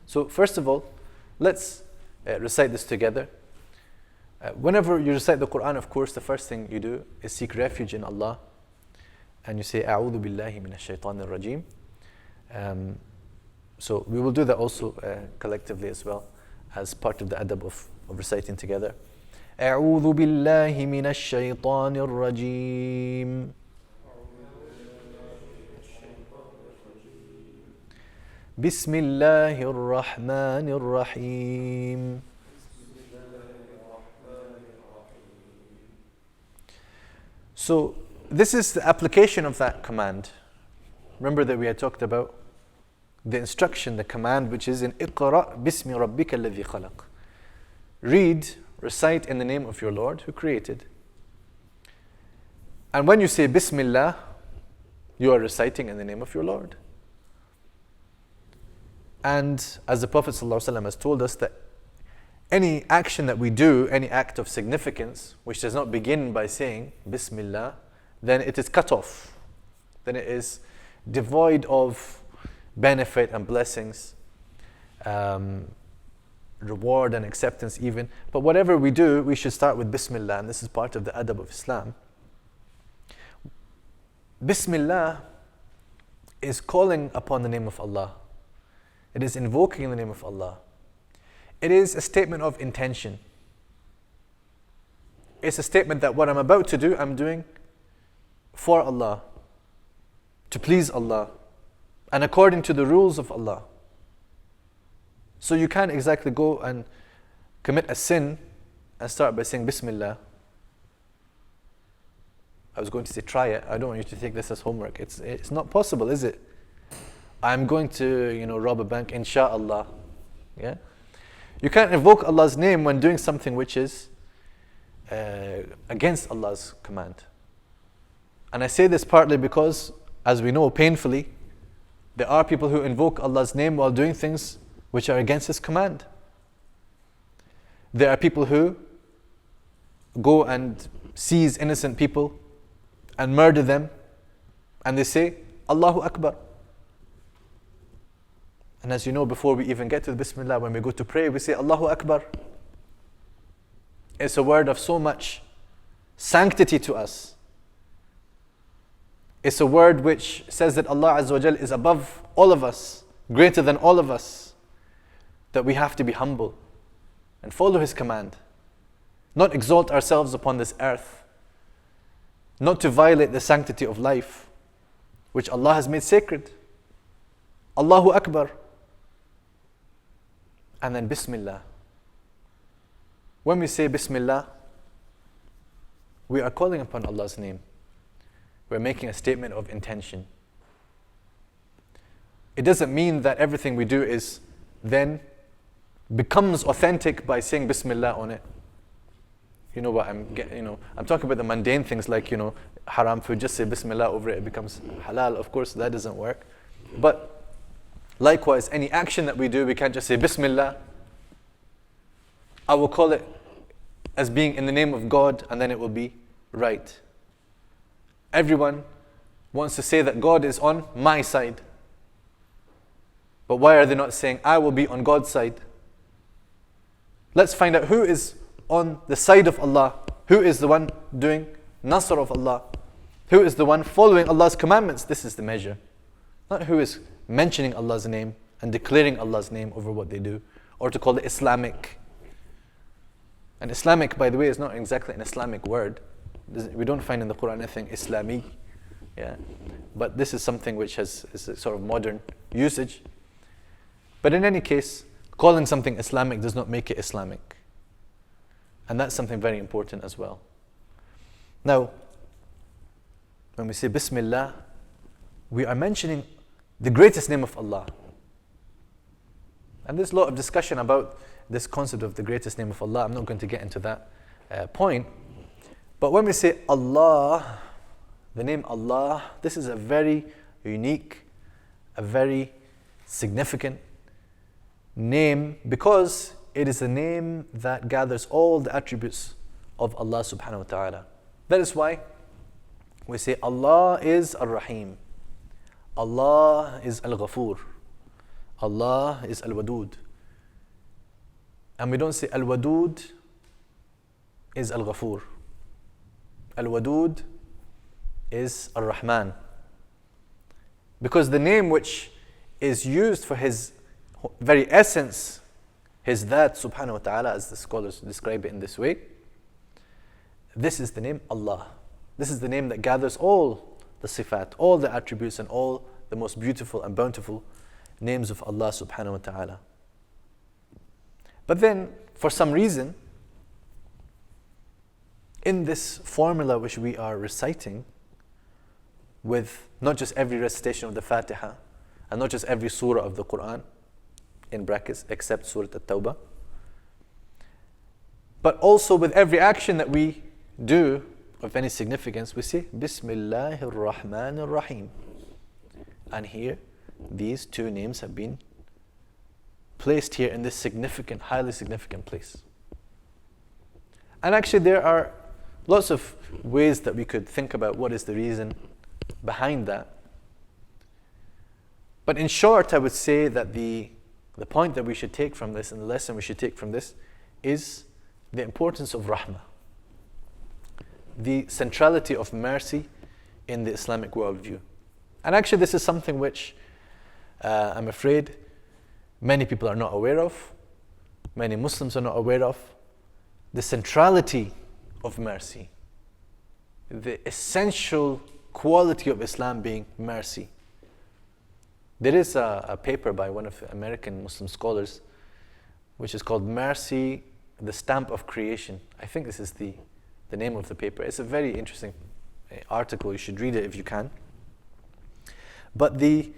So first of all, let's recite this together. Whenever you recite the Qur'an, of course, the first thing you do is seek refuge in Allah. And you say, أعوذ بالله من الشيطان الرجيم. So we will do that also collectively as well, as part of the adab of reciting together. أعوذ بالله من الشيطان الرجيم. بسم الله الرحمن الرحيم. So this is the application of that command. Remember that we had talked about the instruction, the command, which is in اقرأ باسم ربك الذي خلق. Read, recite in the name of your Lord who created. And when you say Bismillah, you are reciting in the name of your Lord. And as the Prophet ﷺ has told us, that any action that we do, any act of significance, which does not begin by saying Bismillah, then it is cut off. Then it is devoid of benefit and blessings, reward and acceptance even. But whatever we do, we should start with Bismillah, and this is part of the adab of Islam. Bismillah is calling upon the name of Allah. It is invoking in the name of Allah. It is a statement of intention. It's a statement that what I'm about to do, I'm doing for Allah, to please Allah, and according to the rules of Allah. So you can't exactly go and commit a sin and start by saying Bismillah. I was going to say try it. I don't want you to take this as homework. It's not possible, is it? I'm going to, rob a bank, insha'Allah. Yeah? You can't invoke Allah's name when doing something which is against Allah's command. And I say this partly because, as we know painfully, there are people who invoke Allah's name while doing things which are against His command. There are people who go and seize innocent people and murder them, and they say, Allahu Akbar. And as you know, before we even get to the Bismillah, when we go to pray, we say Allahu Akbar. It's a word of so much sanctity to us. It's a word which says that Allah Azza wa Jal is above all of us, greater than all of us, that we have to be humble and follow His command, not exalt ourselves upon this earth, not to violate the sanctity of life, which Allah has made sacred. Allahu Akbar. And then Bismillah. When we say Bismillah, we are calling upon Allah's name. We're making a statement of intention. It doesn't mean that everything we do is then becomes authentic by saying Bismillah on it. You know what I'm talking about the mundane things like, haram food, just say Bismillah over it becomes halal. Of course, that doesn't work. But likewise, any action that we do, we can't just say Bismillah. I will call it as being in the name of God, and then it will be right. Everyone wants to say that God is on my side. But why are they not saying, I will be on God's side? Let's find out who is on the side of Allah, who is the one doing Nasr of Allah, who is the one following Allah's commandments. This is the measure. Not who is mentioning Allah's name and declaring Allah's name over what they do, or to call it Islamic. And Islamic, by the way, is not exactly an Islamic word. We don't find in the Qur'an anything Islami. Yeah. But this is something which is a sort of modern usage. But in any case, calling something Islamic does not make it Islamic. And that's something very important as well. Now, when we say Bismillah, we are mentioning the greatest name of Allah. And there's a lot of discussion about this concept of the greatest name of Allah. I'm not going to get into that point. But when we say Allah, the name Allah, this is a very unique, a very significant name, because it is a name that gathers all the attributes of Allah subhanahu wa ta'ala. That is why we say Allah is Ar-Rahim. Allah is Al-Ghafur. Allah is Al-Wadud. And we don't say Al-Wadud is Al-Ghafur. Al-Wadud is Ar-Rahman. Because the name which is used for His very essence, His Dhat subhanahu wa ta'ala, as the scholars describe it in this way, this is the name Allah. This is the name that gathers all the sifat, all the attributes and all the most beautiful and bountiful names of Allah subhanahu wa ta'ala. But then, for some reason, in this formula which we are reciting, with not just every recitation of the Fatiha, and not just every surah of the Qur'an, in brackets, except Surah At-Tawbah, but also with every action that we do of any significance, we say Bismillahir Rahmanir Rahim. And here, these two names have been placed here in this significant, highly significant place. And actually there are lots of ways that we could think about what is the reason behind that. But in short, I would say that the point that we should take from this, and the lesson we should take from this, is the importance of rahmah, the centrality of mercy in the Islamic worldview. And actually this is something which I'm afraid many people are not aware of, many Muslims are not aware of, the centrality of mercy, the essential quality of Islam being mercy. There is a paper by one of the American Muslim scholars which is called Mercy, the Stamp of Creation. I think this is the name of the paper. It's a very interesting article. You should read it if you can. But the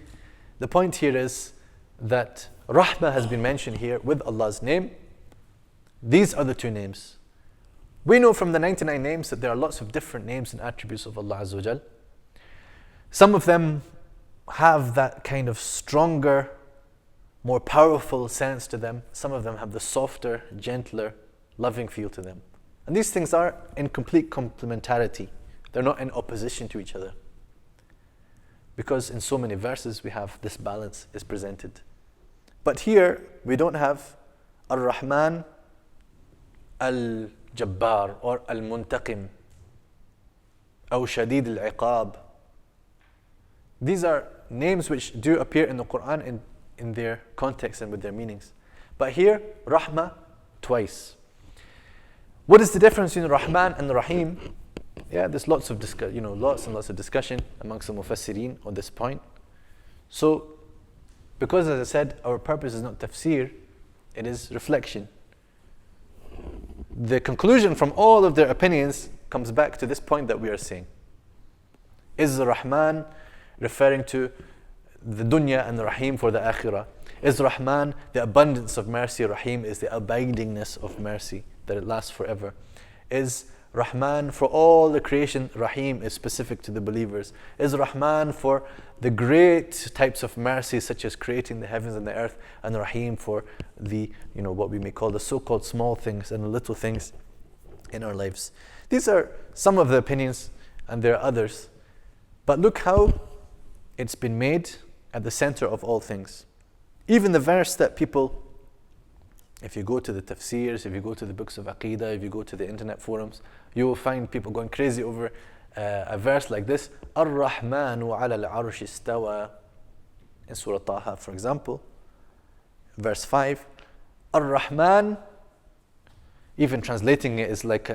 point here is that Rahmah has been mentioned here with Allah's name. These are the two names. We know from the 99 names that there are lots of different names and attributes of Allah Azza wa Jal. Some of them have that kind of stronger, more powerful sense to them. Some of them have the softer, gentler, loving feel to them. And these things are in complete complementarity. They're not in opposition to each other. Because in so many verses we have this balance is presented. But here we don't have Ar-Rahman, Al-Jabbar, or Al-Muntaqim, or Shadid Al-Iqab. These are names which do appear in the Qur'an in their context and with their meanings. But here, Rahmah, twice. What is the difference between Rahman and Rahim? Yeah, there's lots and lots of discussion amongst the Mufassirin on this point. So, because as I said, our purpose is not tafsir, it is reflection. The conclusion from all of their opinions comes back to this point that we are saying. Is the Rahman referring to the dunya and the Rahim for the akhirah? Is Rahman the abundance of mercy? Rahim is the abidingness of mercy, that it lasts forever. Is Rahman for all the creation? Rahim is specific to the believers. Is Rahman for the great types of mercy such as creating the heavens and the earth, and Rahim for the, what we may call the so-called small things and the little things in our lives? These are some of the opinions, and there are others. But look how it's been made at the center of all things. Even the verse that people, if you go to the tafsirs, if you go to the books of Aqidah, if you go to the internet forums, you will find people going crazy over a verse like this. Ar-Rahmanu ala al-arsh istawa. In Surah Taha, for example, verse 5. Ar-Rahman, even translating it is like,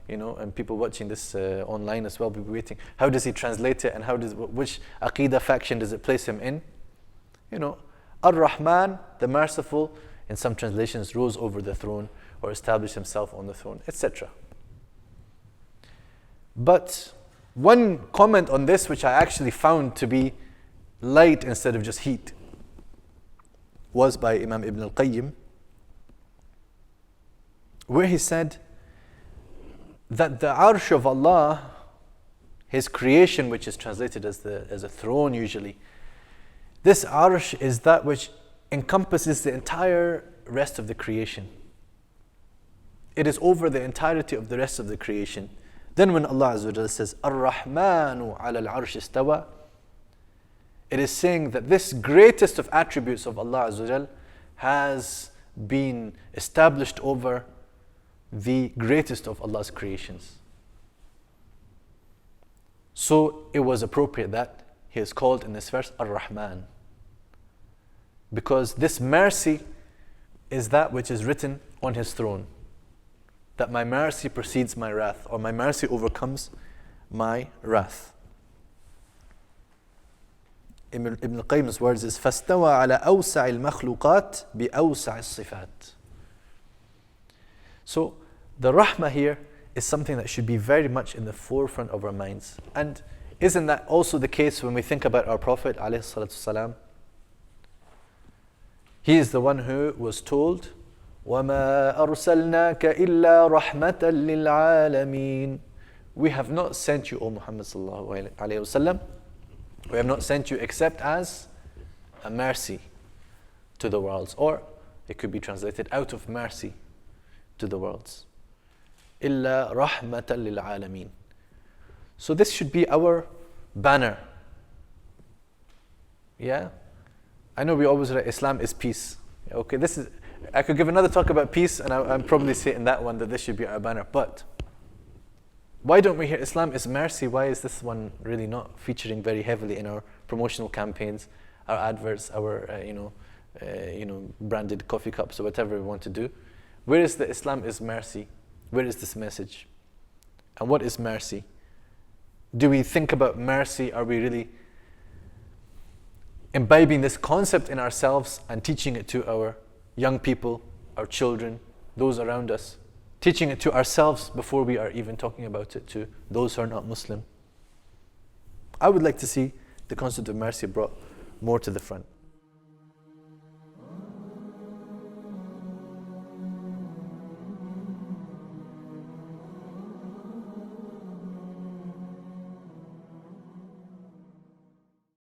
and people watching this online as well will be waiting. How does he translate it, and which Aqidah faction does it place him in? Ar-Rahman, the merciful, in some translations, rose over the throne or established himself on the throne, etc. But one comment on this, which I actually found to be light instead of just heat, was by Imam Ibn al-Qayyim, where he said that the arsh of Allah, His creation, which is translated as a throne usually, this arsh is that which encompasses the entire rest of the creation. It is over the entirety of the rest of the creation. Then when Allah Azza wa Jalla says, Ar-Rahmanu ala al-arsh istawa, It is saying that this greatest of attributes of Allah Azza wa Jal has been established over the greatest of Allah's creations. So it was appropriate that He is called in this verse Ar-Rahman, because this mercy is that which is written on His throne, that my mercy precedes my wrath, or my mercy overcomes my wrath. Ibn al-Qayyim's words is فَاسْتَوَى عَلَى أَوْسَعِ الْمَخْلُوقَاتِ بِأَوْسَعِ الصِّفَاتِ. So the rahmah here is something that should be very much in the forefront of our minds. And isn't that also the case when we think about our Prophet ﷺ? He is the one who was told, وَمَا أَرْسَلْنَاكَ إِلَّا رَحْمَةً لِلْعَالَمِينَ. We have not sent you, O Muhammad sallallahu alayhi wasallam, we have not sent you except as a mercy to the worlds. Or it could be translated out of mercy to the worlds. إِلَّا رَحْمَةً لِلْعَالَمِينَ. So this should be our banner. Yeah? I know we always write Islam is peace. Okay, this is, I could give another talk about peace, and I'm probably say in that one that this should be our banner. But why don't we hear Islam is mercy? Why is this one really not featuring very heavily in our promotional campaigns, our adverts, our branded coffee cups or whatever we want to do? Where is the Islam is mercy? Where is this message? And what is mercy? Do we think about mercy? Are we really imbibing this concept in ourselves and teaching it to our young people, our children, those around us? Teaching it to ourselves before we are even talking about it to those who are not Muslim. I would like to see the concept of mercy brought more to the front.